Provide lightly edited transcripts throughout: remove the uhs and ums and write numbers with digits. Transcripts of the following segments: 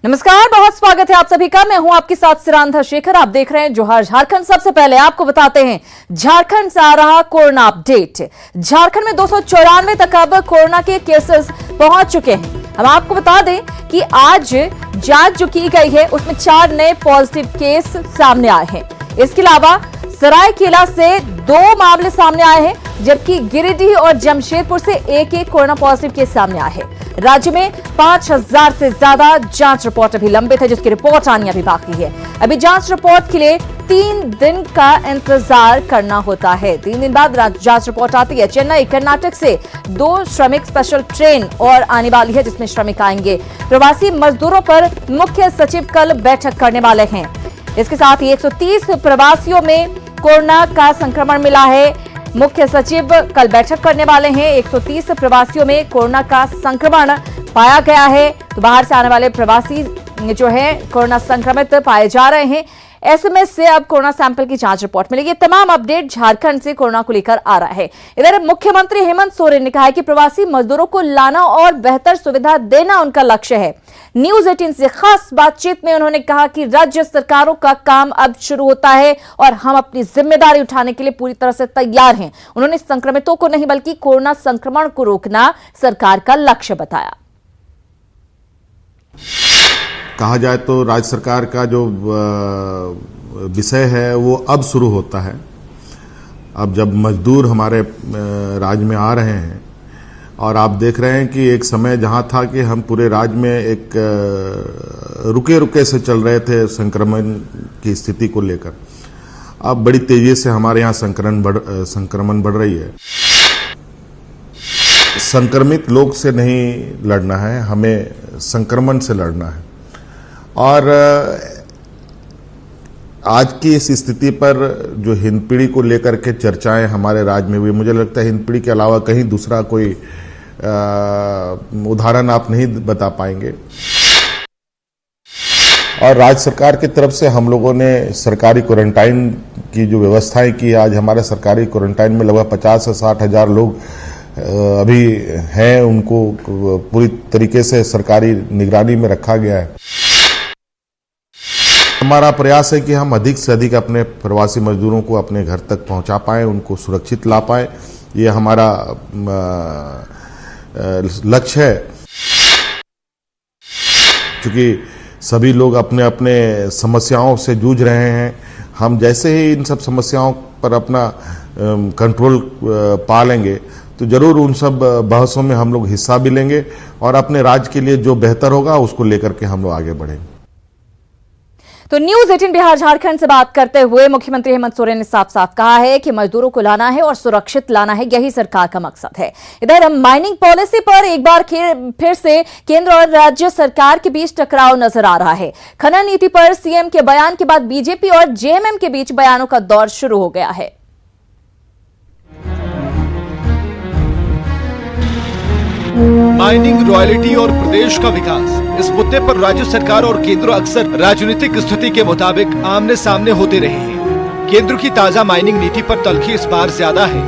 नमस्कार, बहुत स्वागत है आप सभी का। मैं हूं आपके साथ सिरांधा शेखर। आप देख रहे हैं जोहार झारखंड। सबसे पहले आपको बताते हैं झारखंड से आ रहा कोरोना अपडेट। झारखंड में 294 तक अब कोरोना के केसेस पहुंच चुके हैं। हम आपको बता दें कि आज जांच जो की गई है उसमें 4 नए पॉजिटिव केस सामने आए हैं। इसके अलावा सरायकेला से 2 मामले सामने आए हैं, जबकि गिरिडीह और जमशेदपुर से एक कोरोना पॉजिटिव केस सामने आए हैं। राज्य में 5000 से ज्यादा जांच रिपोर्ट अभी लंबित है, जिसकी रिपोर्ट आनी अभी बाकी है। अभी जांच रिपोर्ट के लिए 3 दिन का इंतजार करना होता है। 3 दिन बाद जांच रिपोर्ट आती है। चेन्नई कर्नाटक से 2 श्रमिक स्पेशल ट्रेन और आने वाली है, जिसमें श्रमिक आएंगे। प्रवासी मजदूरों पर मुख्य सचिव कल बैठक करने वाले हैं। इसके साथ ही 130 प्रवासियों में कोरोना का संक्रमण मिला है। मुख्य सचिव कल बैठक करने वाले हैं। 130 प्रवासियों में कोरोना का संक्रमण पाया गया है। तो बाहर से आने वाले प्रवासी जो है कोरोना संक्रमित पाए जा रहे हैं। एसएमएस से अब कोरोना सैंपल की जांच रिपोर्ट मिलेगी। तमाम अपडेट झारखंड से कोरोना को लेकर आ रहा है। इधर मुख्यमंत्री हेमंत सोरेन ने कहा है कि प्रवासी मजदूरों को लाना और बेहतर सुविधा देना उनका लक्ष्य है। न्यूज 18 से खास बातचीत में उन्होंने कहा कि राज्य सरकारों का काम अब शुरू होता है और हम अपनी जिम्मेदारी उठाने के लिए पूरी तरह से तैयार हैं। उन्होंने संक्रमितों को नहीं बल्कि कोरोना संक्रमण को रोकना सरकार का लक्ष्य बताया। कहा जाए तो राज्य सरकार का जो विषय है वो अब शुरू होता है। अब जब मजदूर हमारे राज्य में आ रहे हैं और आप देख रहे हैं कि एक समय जहां था कि हम पूरे राज्य में एक रुके रुके से चल रहे थे संक्रमण की स्थिति को लेकर, अब बड़ी तेजी से हमारे यहाँ संक्रमण बढ़ रही है। संक्रमित लोग से नहीं लड़ना है, हमें संक्रमण से लड़ना है। और आज की इस स्थिति पर जो हिंदपीढ़ी को लेकर के चर्चाएं हमारे राज्य में हुई, मुझे लगता है हिंदपीढ़ी के अलावा कहीं दूसरा कोई उदाहरण आप नहीं बता पाएंगे। और राज्य सरकार की तरफ से हम लोगों ने सरकारी क्वारंटाइन की जो व्यवस्थाएं की, आज हमारे सरकारी क्वारंटाइन में लगभग 50 से 60 हजार लोग अभी हैं, उनको पूरी तरीके से सरकारी निगरानी में रखा गया है। हमारा प्रयास है कि हम अधिक से अधिक अपने प्रवासी मजदूरों को अपने घर तक पहुंचा पाएं, उनको सुरक्षित ला पाएं। ये हमारा लक्ष्य है। क्योंकि सभी लोग अपने अपने समस्याओं से जूझ रहे हैं। हम जैसे ही इन सब समस्याओं पर अपना कंट्रोल पा लेंगे तो जरूर उन सब बहसों में हम लोग हिस्सा भी लेंगे और अपने राज्य के लिए जो बेहतर होगा उसको लेकर के हम लोग आगे बढ़ेंगे। तो न्यूज 18 बिहार झारखंड से बात करते हुए मुख्यमंत्री हेमंत सोरेन ने साफ साफ कहा है कि मजदूरों को लाना है और सुरक्षित लाना है, यही सरकार का मकसद है। इधर माइनिंग पॉलिसी पर एक बार फिर से केंद्र और राज्य सरकार के बीच टकराव नजर आ रहा है। खनन नीति पर सीएम के बयान के बाद बीजेपी और जेएमएम के बीच बयानों का दौर शुरू हो गया है। माइनिंग, रॉयल्टी और प्रदेश का विकास, इस मुद्दे पर राज्य सरकार और केंद्र अक्सर राजनीतिक स्थिति के मुताबिक आमने सामने होते रहे हैं। केंद्र की ताजा माइनिंग नीति पर तल्खी इस बार ज्यादा है,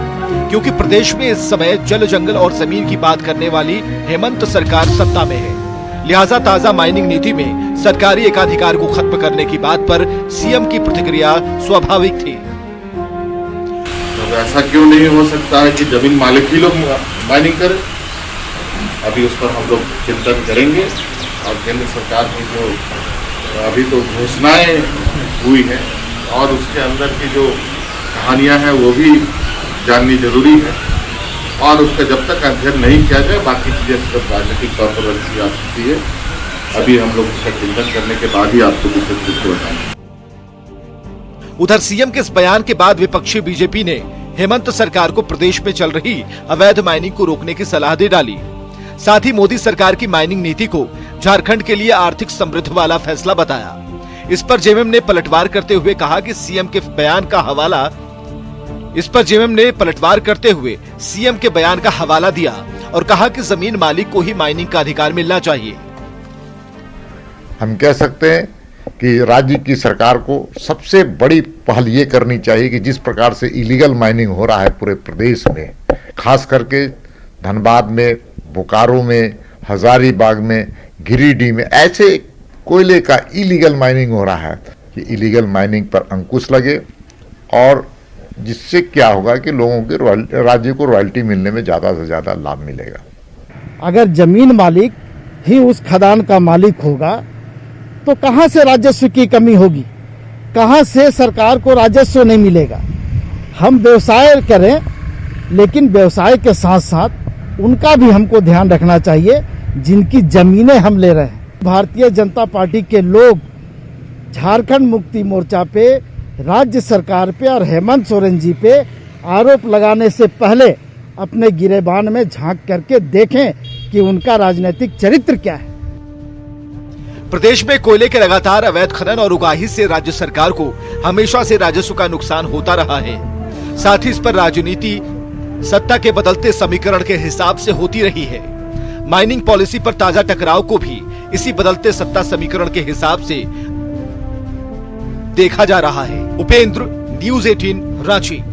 क्योंकि प्रदेश में इस समय जल, जंगल और जमीन की बात करने वाली हेमंत सरकार सत्ता में है। लिहाजा ताजा माइनिंग नीति में सरकारी एकाधिकार को खत्म करने की बात पर सीएम की प्रतिक्रिया स्वाभाविक थी। तो ऐसा क्यों नहीं हो सकता है कि जमीन मालिक ही लोग माइनिंग करें? अभी उस पर हम लोग चिंतन करेंगे और केंद्र सरकार की जो अभी तो घोषणाएं हुई हैं और उसके अंदर की जो कहानियां हैं वो भी जाननी जरूरी है। और उसका जब तक अध्ययन नहीं किया जाए बाकी चीज़ें सिर्फ राजनीतिक तौर पर रखी जा सकती है। अभी हम लोग उसका चिंतन करने के बाद ही आपको विस्तृत रूप से बताएंगे। उधर सीएम के इस बयान के बाद विपक्षी बीजेपी ने हेमंत सरकार को प्रदेश में चल रही अवैध माइनिंग को रोकने की सलाह दे डाली। साथ ही मोदी सरकार की माइनिंग नीति को झारखंड के लिए आर्थिक समृद्ध वाला फैसला बताया। इस पर जेएमएम ने पलटवार करते हुए कहा कि सीएम के बयान का हवाला दिया और कहा कि जमीन मालिक को ही माइनिंग का अधिकार मिलना चाहिए। हम कह सकते हैं कि राज्य की सरकार को सबसे बड़ी पहल ये करनी चाहिए कि जिस प्रकार से इलीगल माइनिंग हो रहा है पूरे प्रदेश में, खास करके धनबाद में, बोकारो में, हजारीबाग में, गिरिडीह में, ऐसे कोयले का इलीगल माइनिंग हो रहा है कि इलीगल माइनिंग पर अंकुश लगे और जिससे क्या होगा कि लोगों के राज्य को रॉयल्टी मिलने में ज़्यादा से ज़्यादा लाभ मिलेगा। अगर जमीन मालिक ही उस खदान का मालिक होगा तो कहां से राजस्व की कमी होगी, कहां से सरकार को राजस्व नहीं मिलेगा। हम व्यवसाय करें लेकिन व्यवसाय के साथ साथ उनका भी हमको ध्यान रखना चाहिए जिनकी जमीनें हम ले रहे हैं। भारतीय जनता पार्टी के लोग झारखंड मुक्ति मोर्चा पे, राज्य सरकार पे और हेमंत सोरेन जी पे आरोप लगाने से पहले अपने गिरेबान में झांक करके देखें कि उनका राजनीतिक चरित्र क्या है। प्रदेश में कोयले के लगातार अवैध खनन और उगाही से राज्य सरकार को हमेशा से राजस्व का नुकसान होता रहा है। साथ ही इस पर राजनीति सत्ता के बदलते समीकरण के हिसाब से होती रही है। माइनिंग पॉलिसी पर ताजा टकराव को भी इसी बदलते सत्ता समीकरण के हिसाब से देखा जा रहा है। उपेंद्र, न्यूज़ 18, रांची।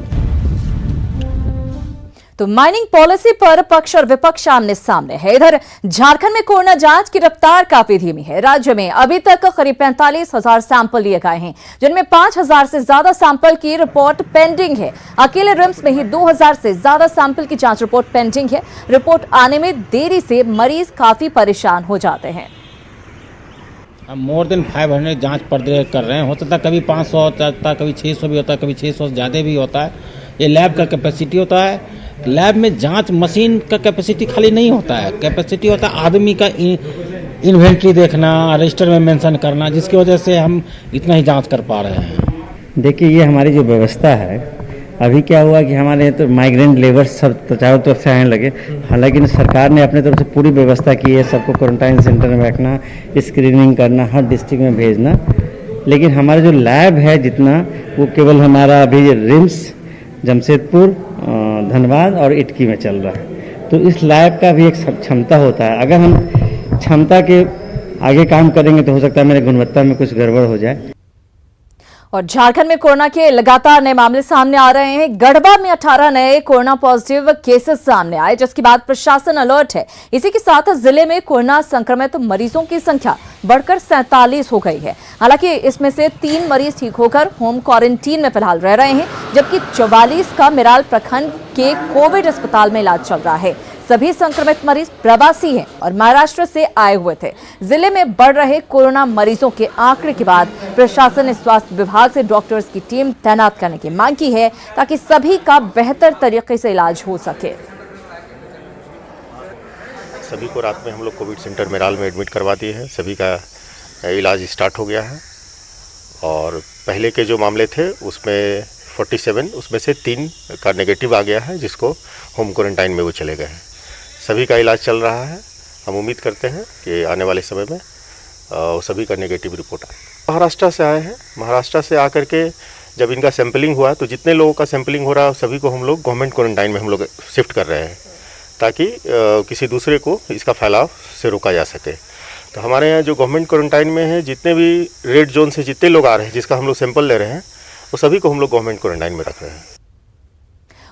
तो माइनिंग पॉलिसी पर पक्ष और विपक्ष आमने सामने है। इधर झारखंड में कोरोना जांच की रफ्तार काफी धीमी है। राज्य में अभी तक करीब 45,000 सैंपल लिए गए हैं, जिनमें 5,000 से ज्यादा सैंपल की रिपोर्ट पेंडिंग है। अकेले रिम्स में ही 2,000 से ज्यादा सैंपल की जांच रिपोर्ट पेंडिंग है। रिपोर्ट आने में देरी से मरीज काफी परेशान हो जाते हैं। हम मोर देन 500 जांच पर डे कर रहे हैं। होता था कभी 500 होता था, कभी 600 भी होता है, कभी 600 से ज़्यादा भी होता है। ये लैब का कैपेसिटी होता है। लैब में जांच मशीन का कैपेसिटी खाली नहीं होता है, कैपेसिटी होता है आदमी का इन्वेंट्री देखना, रजिस्टर में मेंशन करना, जिसकी वजह से हम इतना ही जांच कर पा रहे हैं। देखिए, ये हमारी जो व्यवस्था है, अभी क्या हुआ कि हमारे यहाँ तो माइग्रेंट लेबर सब चारों तरफ से आने लगे। हालांकि सरकार ने अपने तरफ से पूरी व्यवस्था की है, सबको क्वारंटाइन सेंटर में रखना, स्क्रीनिंग करना, हर डिस्ट्रिक्ट में भेजना। लेकिन हमारा जो लैब है जितना, वो केवल हमारा अभी रिम्स, जमशेदपुर, धनबाद और इटकी में चल रहा है। तो इस लैब का भी एक क्षमता होता है। अगर हम क्षमता के आगे काम करेंगे तो हो सकता है मेरे गुणवत्ता में कुछ गड़बड़ हो जाए। और झारखंड में कोरोना के लगातार नए मामले सामने आ रहे हैं। गढ़वा में 18 नए कोरोना पॉजिटिव केसेस सामने आए, जिसके बाद प्रशासन अलर्ट है। इसी के साथ जिले में कोरोना संक्रमित मरीजों की संख्या बढ़कर 47 हो गई है। हालांकि इसमें से 3 मरीज ठीक होकर होम क्वारंटीन में फिलहाल रह रहे हैं, जबकि 44 का मिराल प्रखंड के कोविड अस्पताल में इलाज चल रहा है। सभी संक्रमित मरीज प्रवासी हैं और महाराष्ट्र से आए हुए थे। जिले में बढ़ रहे कोरोना मरीजों के आंकड़े के बाद प्रशासन ने स्वास्थ्य विभाग से डॉक्टर्स की टीम तैनात करने की मांग की है, ताकि सभी का बेहतर तरीके से इलाज हो सके। सभी को रात में हम लोग कोविड सेंटर मेराल में एडमिट करवा दिए हैं। सभी का इलाज स्टार्ट हो गया है और पहले के जो मामले थे उसमें 47, उसमें से 3 का नेगेटिव आ गया है, जिसको होम क्वारंटाइन में वो चले गए हैं। सभी का इलाज चल रहा है। हम उम्मीद करते हैं कि आने वाले समय में सभी का नेगेटिव रिपोर्ट आए। महाराष्ट्र से आए हैं। महाराष्ट्र से आकर के जब इनका सैंपलिंग हुआ तो जितने लोगों का सैंपलिंग हो रहा है सभी को हम लोग गवर्नमेंट क्वारंटाइन में हम लोग शिफ्ट कर रहे हैं, ताकि किसी दूसरे को इसका फैलाव से रोका जा सके। तो हमारे यहाँ जो गवर्नमेंट क्वारंटाइन में है, जितने भी रेड जोन से जितने लोग आ रहे हैं, जिसका हम लोग सैंपल ले रहे हैं, वो सभी को हम लोग गवर्नमेंट क्वारंटाइन में रख रहे हैं।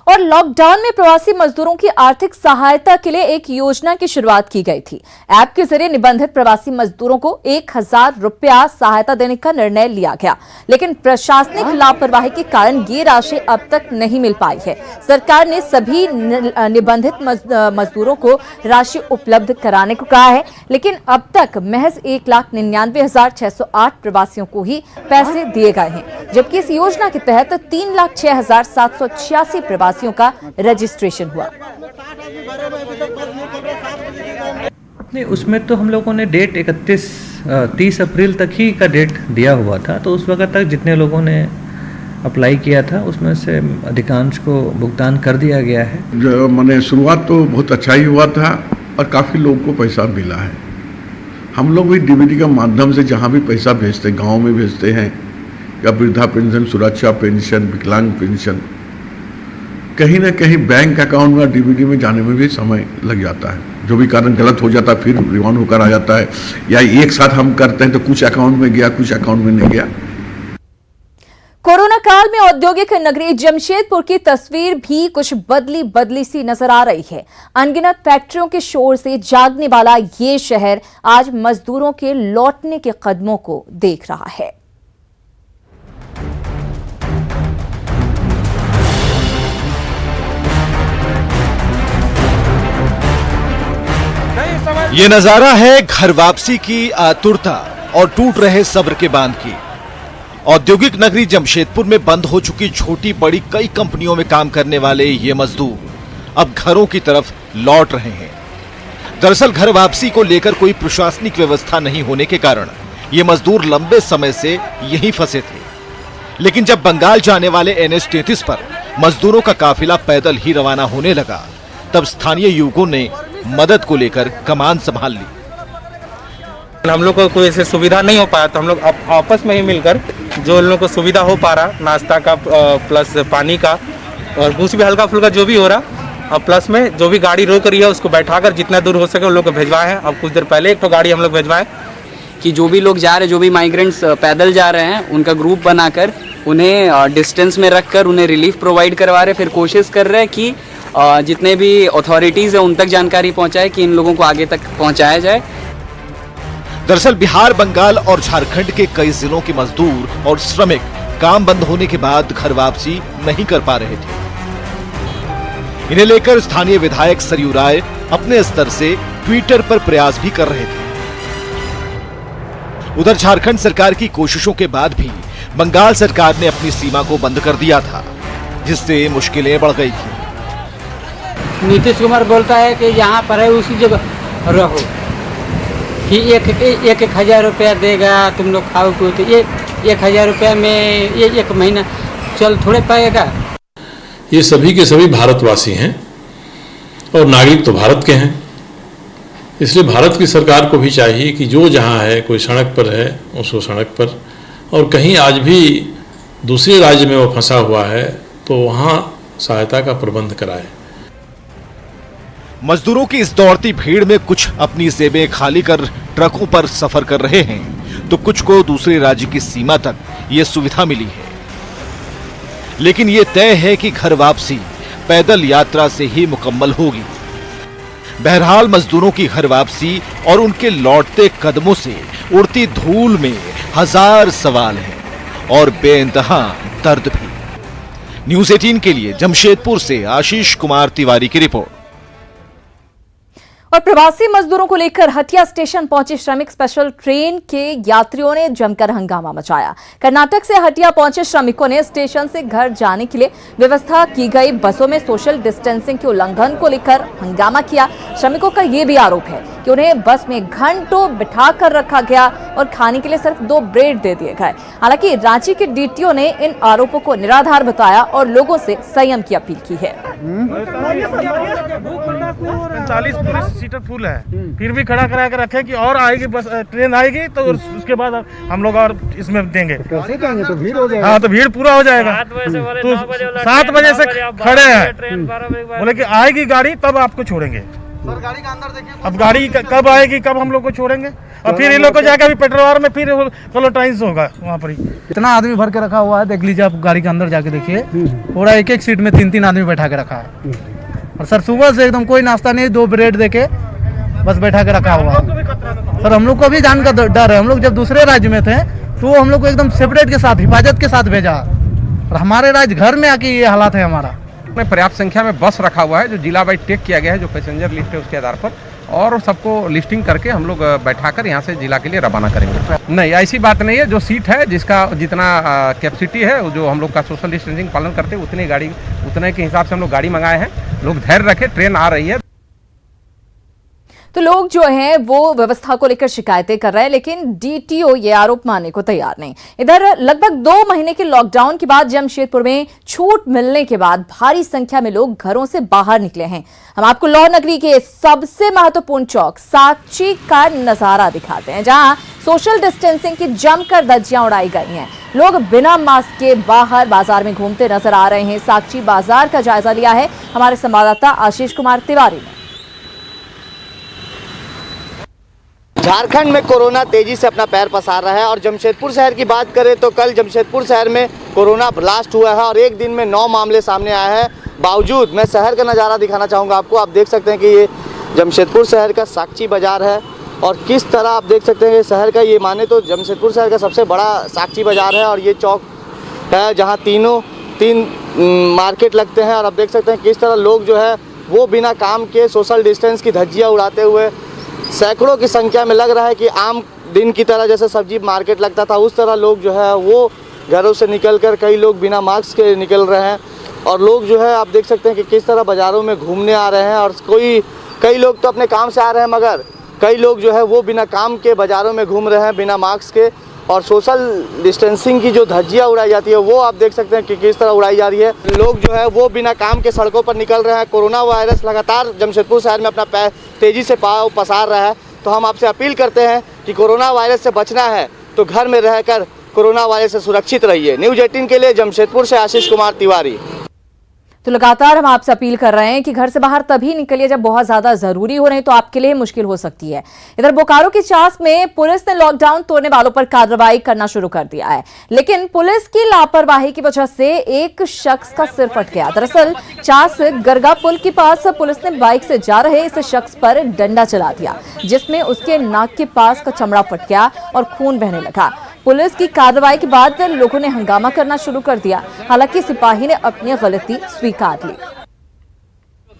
और लॉकडाउन में प्रवासी मजदूरों की आर्थिक सहायता के लिए एक योजना की शुरुआत की गई थी। ऐप के जरिए निबंधित प्रवासी मजदूरों को 1,000 रुपया सहायता देने का निर्णय लिया गया, लेकिन प्रशासनिक लापरवाही के कारण ये राशि अब तक नहीं मिल पाई है। सरकार ने सभी निबंधित मजदूरों को राशि उपलब्ध कराने को कहा है, लेकिन अब तक महज 1,99,608 प्रवासियों को ही पैसे दिए गए हैं, जबकि इस योजना के तहत 3,06,786 प्रवासी का रजिस्ट्रेशन हुआ। नहीं, उसमें तो हम लोगों ने डेट 30 अप्रैल तक ही का डेट दिया हुआ था। तो उस वक्त तक जितने लोगों ने अप्लाई किया था उसमें से अधिकांश को भुगतान कर दिया गया है। जो मैंने शुरुआत तो बहुत अच्छा ही हुआ था और काफ़ी लोगों को पैसा मिला है। हम लोग भी डीबीटी के माध्यम से जहाँ भी पैसा भेजते हैं, गाँव में भेजते हैं, या वृद्धा पेंशन, सुरक्षा पेंशन, विकलांग पेंशन, कहीं ना कहीं बैंक अकाउंट में डीबीटी में जाने में भी समय लग जाता है। जो भी कारण गलत हो जाता है फिर रिवाउंड होकर आ जाता है, या एक साथ हम करते हैं तो कुछ अकाउंट में गया, कुछ अकाउंट में नहीं गया। कोरोना काल में औद्योगिक नगरी जमशेदपुर की तस्वीर भी कुछ बदली सी नजर आ रही है। अनगिनत फैक्ट्रियों के शोर से जागने वाला ये शहर आज मजदूरों के लौटने के कदमों को देख रहा है। ये नजारा है घर वापसी की आतुरता और टूट रहे सब्र के बांध की। औद्योगिक नगरी जमशेदपुर में बंद हो चुकी छोटी बड़ी कई कंपनियों में काम करने वाले ये मजदूर अब घरों की तरफ लौट रहे हैं। दरअसल घर वापसी को लेकर कोई प्रशासनिक व्यवस्था नहीं होने के कारण ये मजदूर लंबे समय से यहीं फंसे थे। लेकिन जब बंगाल जाने वाले NH 33 पर मजदूरों का काफिला पैदल ही रवाना होने लगा, तब स्थानीय युवकों ने मदद को लेकर कमान संभाल ली। हम लोग को कोई ऐसे सुविधा नहीं हो पाया, तो हम लोग आपस में ही मिलकर जो उन लोगों को सुविधा हो पा रहा, नाश्ता का प्लस पानी का और कुछ भी हल्का फुल्का जो भी हो रहा, और प्लस में जो भी गाड़ी रोक रही है उसको बैठाकर जितना दूर हो सके उन लोग को भेजवाए हैं। अब कुछ देर पहले एक तो गाड़ी हम लोग भेजवाए कि जो भी लोग जा रहे हैं, जो भी माइग्रेंट्स पैदल जा रहे हैं, उनका ग्रुप बनाकर उन्हें डिस्टेंस में रखकर उन्हें रिलीफ प्रोवाइड करवा रहे। फिर कोशिश कर रहे हैं कि जितने भी अथॉरिटीज़ हैं उन तक जानकारी पहुंचाए कि इन लोगों को आगे तक पहुंचाया जाए। दरअसल बिहार, बंगाल और झारखंड के कई जिलों के मजदूर और श्रमिक काम बंद होने के बाद घर वापसी नहीं कर पा रहे थे। इन्हें लेकर स्थानीय विधायक सरयू राय अपने स्तर से ट्विटर पर प्रयास भी कर रहे थे। उधर झारखंड सरकार की कोशिशों के बाद भी बंगाल सरकार ने अपनी सीमा को बंद कर दिया था, जिससे मुश्किलें बढ़ गई थी। नीतीश कुमार बोलता है कि यहाँ पर है उसी जगह रहो, कि एक 1000 रुपया देगा, तुम लोग खाओ को, तो ये 1000 रुपया में ये एक महीना चल थोड़े पाएगा। ये सभी के सभी भारतवासी हैं और नागरिक तो भारत के हैं, इसलिए भारत की सरकार को भी चाहिए कि जो जहाँ है, कोई सड़क पर है उसको सड़क पर, और कहीं आज भी दूसरे राज्य में वो फंसा हुआ है तो वहाँ सहायता का प्रबंध कराए। मजदूरों की इस दौड़ती भीड़ में कुछ अपनी जेबें खाली कर ट्रकों पर सफर कर रहे हैं, तो कुछ को दूसरे राज्य की सीमा तक ये सुविधा मिली है। लेकिन ये तय है कि घर वापसी पैदल यात्रा से ही मुकम्मल होगी। बहरहाल मजदूरों की घर वापसी और उनके लौटते कदमों से उड़ती धूल में हजार सवाल हैं और बेइंतहा दर्द भी। न्यूज़ 18 के लिए जमशेदपुर से आशीष कुमार तिवारी की रिपोर्ट। और प्रवासी मजदूरों को लेकर हटिया स्टेशन पहुंची श्रमिक स्पेशल ट्रेन के यात्रियों ने जमकर हंगामा मचाया। कर्नाटक से हटिया पहुंचे श्रमिकों ने स्टेशन से घर जाने के लिए व्यवस्था की गई बसों में सोशल डिस्टेंसिंग के उल्लंघन को लेकर हंगामा किया। श्रमिकों का यह भी आरोप है कि उन्हें बस में घंटों बिठा कर रखा गया और खाने के लिए सिर्फ 2 ब्रेड दे दिए गए। हालांकि रांची के DTO ने इन आरोपों को निराधार बताया और लोगों से संयम की अपील की है। 45 सीटर फुल है, फिर भी खड़ा करा के रखे कि और आएगी बस, ट्रेन आएगी तो उसके बाद हम लोग और इसमें देंगे। कैसे कहेंगे? तो भीड़ हो जाएगा। हाँ, तो भीड़ पूरा हो जाएगा। तो 7 बजे से खड़े हैं, बोले कि आएगी गाड़ी तब आपको छोड़ेंगे। गाड़ी का अंदर देखिए, अब गाड़ी कब आएगी, कब हम लोग को छोड़ेंगे, और फिर इन लोग को जाकर अभी पेट्रोल में फिर क्लोटाइंस होगा वहाँ पर ही। इतना आदमी भर के रखा हुआ है, देख लीजिए आप गाड़ी के अंदर जाके देखिए, पूरा एक सीट में 3-3 आदमी बैठा के रखा है। और सर सुबह से एकदम कोई नाश्ता नहीं, 2 ब्रेड देके बस बैठा के रखा हुआ है। सर हम लोग को भी जान का डर है, हम लोग जब दूसरे राज्य में थे तो हम लोग को एकदम सेपरेट के साथ, हिफाजत के साथ भेजा, और हमारे राज्य घर में आके ये हालात है हमारा। पर्याप्त संख्या में बस रखा हुआ है जो जिला वाइज टेक किया गया है, जो पैसेंजर लिस्ट है उसके आधार पर, और सबको लिस्टिंग करके हम लोग बैठाकर यहाँ से जिला के लिए रवाना करेंगे। नहीं, ऐसी बात नहीं है, जो सीट है जिसका जितना कैपेसिटी है, जो हम लोग का सोशल डिस्टेंसिंग पालन करते हैं उतने के हिसाब से हम लोग गाड़ी मंगाए हैं। लोग धैर्य रखें, ट्रेन आ रही है। तो लोग जो हैं वो व्यवस्था को लेकर शिकायतें कर रहे हैं, लेकिन DTO ये आरोप मानने को तैयार नहीं। इधर लगभग 2 महीने के लॉकडाउन के बाद जमशेदपुर में छूट मिलने के बाद भारी संख्या में लोग घरों से बाहर निकले हैं। हम आपको लौ नगरी के सबसे महत्वपूर्ण चौक साकची का नजारा दिखाते हैं, जहां सोशल डिस्टेंसिंग की जमकर धज्जियां उड़ाई गई हैं। लोग बिना मास्क के बाहर बाजार में घूमते नजर आ रहे हैं। साकची बाजार का जायजा लिया है हमारे संवाददाता आशीष कुमार तिवारी ने। झारखंड में कोरोना तेजी से अपना पैर पसार रहा है और जमशेदपुर शहर की बात करें तो कल जमशेदपुर शहर में कोरोना ब्लास्ट हुआ है और एक दिन में 9 मामले सामने आए हैं। बावजूद मैं शहर का नज़ारा दिखाना चाहूँगा आपको। आप देख सकते हैं कि ये जमशेदपुर शहर का साक्षी बाज़ार है और किस तरह आप देख सकते हैं शहर का, ये माने तो जमशेदपुर शहर का सबसे बड़ा साक्षी बाज़ार है और ये चौक है जहाँ तीन मार्केट लगते हैं। और आप देख सकते हैं किस तरह लोग जो है वो बिना काम के सोशल डिस्टेंस की धज्जियाँ उड़ाते हुए सैकड़ों की संख्या में, लग रहा है कि आम दिन की तरह जैसे सब्जी मार्केट लगता था उस तरह लोग जो है वो घरों से निकलकर, कई लोग बिना मास्क के निकल रहे हैं और लोग जो है आप देख सकते हैं कि किस तरह बाज़ारों में घूमने आ रहे हैं। और कई लोग तो अपने काम से आ रहे हैं मगर कई लोग जो है वो बिना काम के बाज़ारों में घूम रहे हैं बिना मास्क के। और सोशल डिस्टेंसिंग की जो धज्जियाँ उड़ाई जाती है वो आप देख सकते हैं कि किस तरह उड़ाई जा रही है। लोग जो है वो बिना काम के सड़कों पर निकल रहे हैं। कोरोना वायरस लगातार जमशेदपुर शहर में अपना पैर तेज़ी से पाँव पसार रहा है, तो हम आपसे अपील करते हैं कि कोरोना वायरस से बचना है तो घर में रहकर कोरोना वायरस से सुरक्षित रहिए। न्यूज़ 18 के लिए जमशेदपुर से आशीष कुमार तिवारी। तो लगातार हम आपसे अपील कर रहे हैं कि घर से बाहर तभी निकलिए जब बहुत ज्यादा जरूरी हो, नहीं तो आपके लिए मुश्किल हो सकती है। इधर बोकारो की चास में पुलिस ने लॉकडाउन तोड़ने वालों पर कार्रवाई करना शुरू कर दिया है, लेकिन पुलिस की लापरवाही की वजह से एक शख्स का सिर फट गया। दरअसल चास गरगा पुल के पास पुलिस ने बाइक से जा रहे इस शख्स पर डंडा चला दिया, जिसमें उसके नाक के पास का चमड़ा फट गया और खून बहने लगा। पुलिस की कार्रवाई के बाद लोगों ने हंगामा करना शुरू कर दिया। हालांकि सिपाही ने अपनी गलती स्वीकार ली।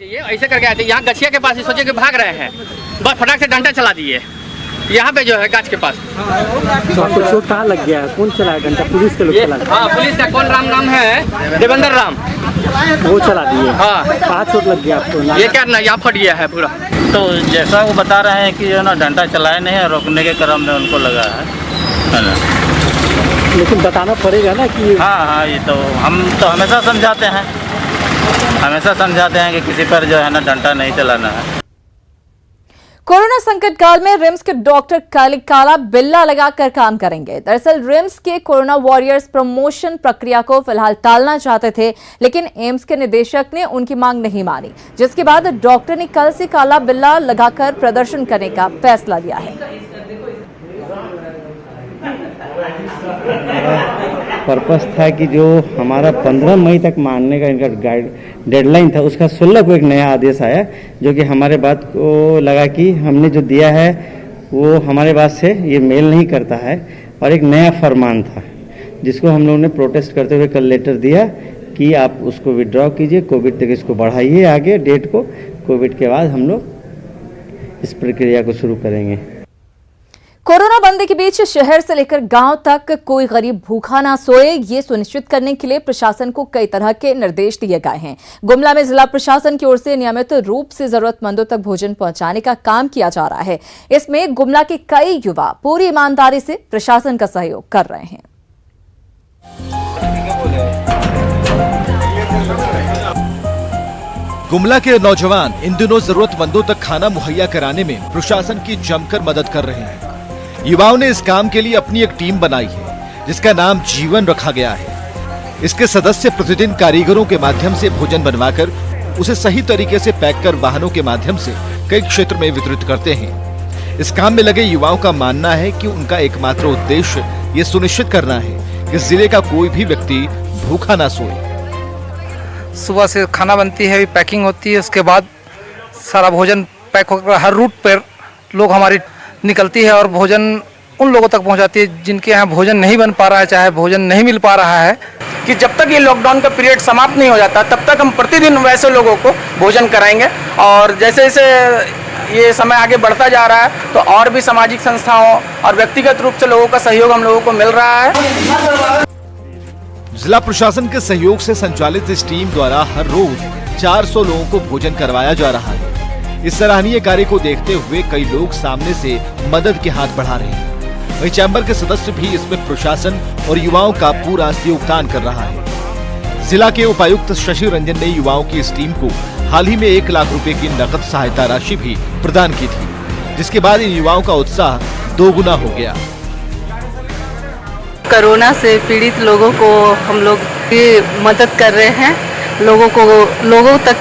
ये ऐसे करके आए थे, यहाँ गछिया के पास सोचे कि भाग रहे हैं, बस फटाक से डंडा चला दिए यहाँ पे जो है गाछ के पास। तो आपको चोट कहाँ लग गया है? कौन चलाया डंडा? पुलिस के लोग चला? हाँ, पुलिस का कौन राम नाम है, देवेंद्र राम, वो चला दिए। हाँ, कहाँ चोट लग गया आपको? ये क्या ना यहाँ फट गया है पूरा। तो जैसा वो बता रहे हैं कि जो ना डंडा चलाए नहीं है, रोकने के क्रम में उनको लगा है ना। लेकिन बताना पड़ेगा ना कि हाँ, ये तो हम तो हमेशा समझाते हैं कि किसी पर जो है ना डंडा नहीं चलाना है। कोरोना संकट काल में रिम्स के डॉक्टर काला बिल्ला लगाकर काम करेंगे। दरअसल रिम्स के कोरोना वॉरियर्स प्रमोशन प्रक्रिया को फिलहाल टालना चाहते थे, लेकिन एम्स के निदेशक ने उनकी मांग नहीं मानी, जिसके बाद डॉक्टर ने कल से काला बिल्ला लगाकर प्रदर्शन करने का फैसला लिया है। पर्पस था कि जो हमारा 15 मई तक मानने का इनका डेडलाइन था, उसका 16 को एक नया आदेश आया जो कि हमारे बात को लगा कि हमने जो दिया है वो हमारे बात से ये मेल नहीं करता है और एक नया फरमान था जिसको हम लोगों ने प्रोटेस्ट करते हुए कल लेटर दिया कि आप उसको विड्रॉ कीजिए, कोविड तक इसको बढ़ाइए आगे डेट को, कोविड के बाद हम लोग इस प्रक्रिया को शुरू करेंगे। कोरोना बंदी के बीच शहर से लेकर गांव तक कोई गरीब भूखा ना सोए, ये सुनिश्चित करने के लिए प्रशासन को कई तरह के निर्देश दिए गए हैं। गुमला में जिला प्रशासन की ओर से नियमित रूप से जरूरतमंदों तक भोजन पहुंचाने का काम किया जा रहा है। इसमें गुमला के कई युवा पूरी ईमानदारी से प्रशासन का सहयोग कर रहे हैं। गुमला के नौजवान इन दिनों जरूरतमंदों तक खाना मुहैया कराने में प्रशासन की जमकर मदद कर रहे हैं। युवाओं ने इस काम के लिए अपनी एक टीम बनाई है जिसका नाम जीवन रखा गया है। इसके सदस्य प्रतिदिन कारीगरों के माध्यम से भोजन बनवाकर उसे सही तरीके से पैक कर वाहनों के माध्यम से कई क्षेत्र में वितरित करते हैं। इस काम में लगे युवाओं का मानना है कि उनका एकमात्र उद्देश्य ये सुनिश्चित करना है कि जिले का कोई भी व्यक्ति भूखा ना सोए। सुबह से खाना बनती है, पैकिंग होती है, उसके बाद सारा भोजन पैक होकर हर रूट पर लोग हमारी निकलती है और भोजन उन लोगों तक पहुंचाती है जिनके यहाँ भोजन नहीं बन पा रहा है, चाहे भोजन नहीं मिल पा रहा है। कि जब तक ये लॉकडाउन का पीरियड समाप्त नहीं हो जाता तब तक हम प्रतिदिन वैसे लोगों को भोजन कराएंगे और जैसे जैसे ये समय आगे बढ़ता जा रहा है तो और भी सामाजिक संस्थाओं और व्यक्तिगत रूप से लोगों का सहयोग हम लोगों को मिल रहा है। जिला प्रशासन के सहयोग से संचालित इस टीम द्वारा हर रोज 400 लोगों को भोजन करवाया जा रहा है। इस सराहनीय कार्य को देखते हुए कई लोग सामने से मदद के हाथ बढ़ा रहे हैं। वहीं चैम्बर के सदस्य भी इसमें प्रशासन और युवाओं का पूरा योगदान कर रहा है। जिला के उपायुक्त शशि रंजन ने युवाओं की इस टीम को हाल ही में 1 लाख रुपए की नकद सहायता राशि भी प्रदान की थी, जिसके बाद इन युवाओं का उत्साह 2 गुना हो गया। कोरोना से पीड़ित लोगों को हम लोग मदद कर रहे हैं। लोगों तक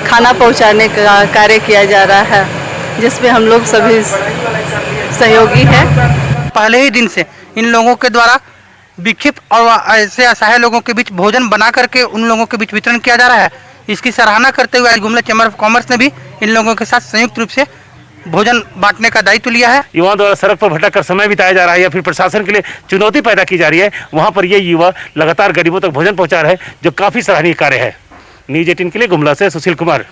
खाना पहुंचाने का कार्य किया जा रहा है, जिसमें हम लोग सभी सहयोगी है। पहले ही दिन से इन लोगों के द्वारा विक्षिप्त और ऐसे असहाय लोगों के बीच भोजन बना करके उन लोगों के बीच वितरण किया जा रहा है। इसकी सराहना करते हुए आज गुमला चैम्बर ऑफ कॉमर्स ने भी इन लोगों के साथ संयुक्त रूप से भोजन बांटने का दायित्व लिया है। युवाओं द्वारा सड़क पर भटक कर समय बिताया जा रहा है या फिर प्रशासन के लिए चुनौती पैदा की जा रही है, वहां पर ये युवा लगातार गरीबों तक भोजन पहुंचा रहे हैं, जो काफी सराहनीय कार्य है। न्यूज 18 के लिए गुमला से सुशील कुमार।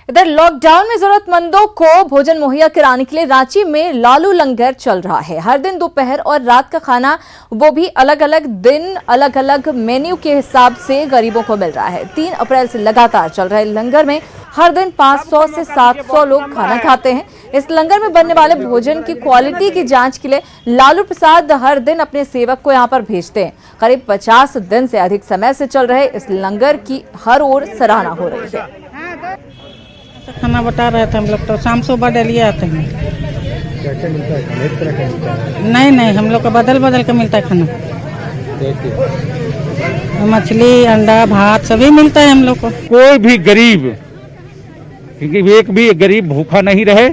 इधर लॉकडाउन में जरूरतमंदों को भोजन मुहैया कराने के लिए रांची में लालू लंगर चल रहा है। हर दिन दोपहर और रात का खाना वो भी अलग अलग दिन अलग अलग मेन्यू के हिसाब से गरीबों को मिल रहा है। 3 अप्रैल से लगातार चल रहे लंगर में हर दिन 500 से 700 लोग खाना खाते हैं। इस लंगर में बनने वाले भोजन की क्वालिटी की जांच के लिए लालू प्रसाद हर दिन अपने सेवक को यहां पर भेजते हैं। करीब 50 दिन से अधिक समय से चल रहे इस लंगर की हर ओर सराहना हो रही है। खाना बता रहे थे हम लोग, तो शाम सुबह डेली आते हैं। क्या क्या मिलता है? एक तरह का मिलता है? नहीं, हम लोग का बदल बदल के मिलता है खाना। मछली, अंडा, भात सभी मिलता है हम लोग को। कोई भी गरीब, क्योंकि एक भी गरीब भूखा नहीं रहे,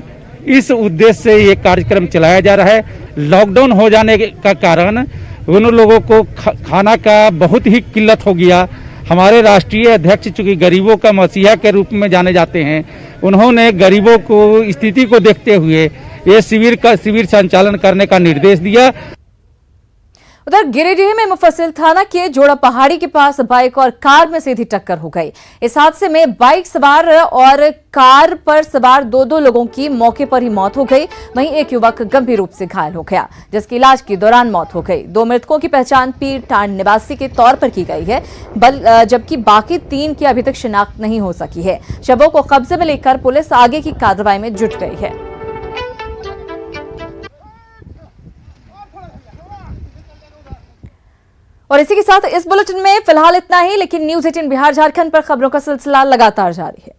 इस उद्देश्य से ये कार्यक्रम चलाया जा रहा है। लॉकडाउन हो जाने का कारण उन लोगों को खाना का बहुत ही किल्लत हो गया। हमारे राष्ट्रीय अध्यक्ष चूंकि गरीबों का मसीहा के रूप में जाने जाते हैं, उन्होंने गरीबों को स्थिति को देखते हुए ये शिविर संचालन करने का निर्देश दिया। उधर गिरिडीह में मुफस्सिल थाना के जोड़ा पहाड़ी के पास बाइक और कार में सीधी टक्कर हो गई। इस हादसे में बाइक सवार और कार पर सवार दो लोगों की मौके पर ही मौत हो गई। वहीं एक युवक गंभीर रूप से घायल हो गया, जिसकी इलाज के दौरान मौत हो गई। 2 मृतकों की पहचान पीर टांड निवासी के तौर पर की गई है, जबकि बाकी 3 की अभी तक शिनाख्त नहीं हो सकी है। शवों को कब्जे में लेकर पुलिस आगे की कार्रवाई में जुट गई है। और इसी के साथ इस बुलेटिन में फिलहाल इतना ही, लेकिन न्यूज 18 बिहार झारखंड पर खबरों का सिलसिला लगातार जारी है।